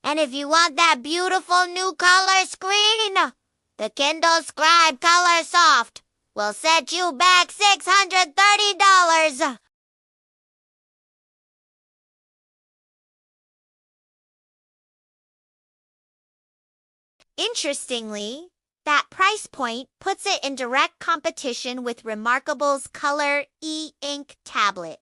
And if you want that beautiful new color screen, the Kindle Scribe Color Soft will set you back $630. Interestingly, that price point puts it in direct competition with Remarkable's Color e-ink tablet.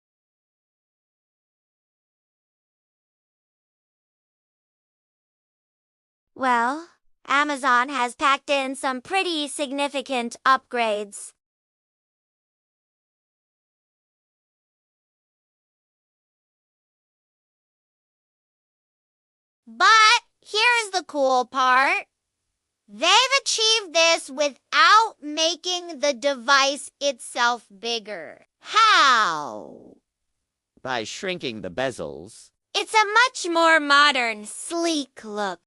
Well, Amazon has packed in some pretty significant upgrades. But here's the cool part. They've achieved this without making the device itself bigger. How? By shrinking the bezels. It's a much more modern, sleek look.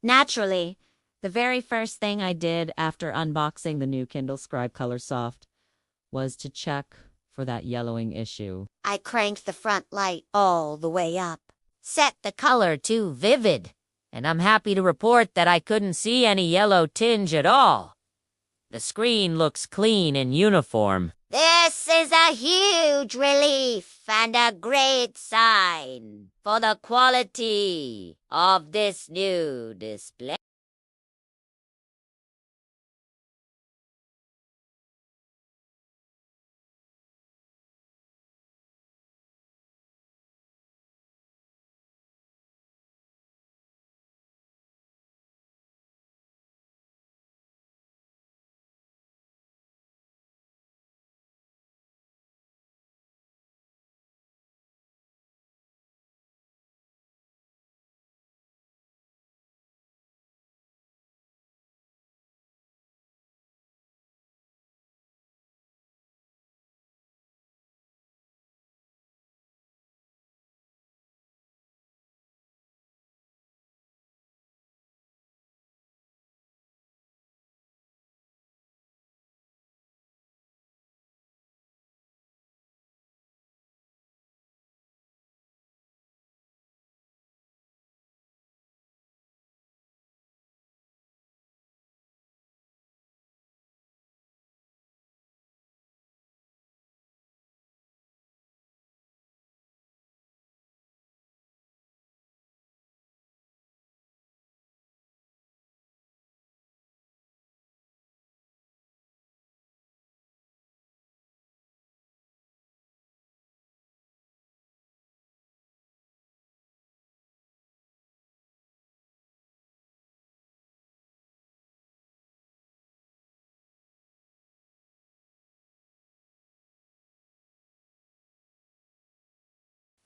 Naturally, the very first thing I did after unboxing the new Kindle Scribe Color Soft was to check for that yellowing issue. I cranked the front light all the way up, set the color to vivid, And I'm happy to report that I couldn't see any yellow tinge at all. The screen looks clean and uniform. This is a huge relief and a great sign for the quality of this new display.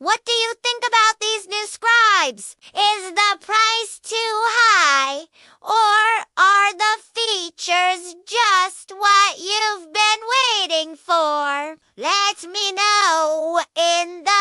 What do you think about these new scribes? Is the price too high? Or are the features just what you've been waiting for? Let me know in the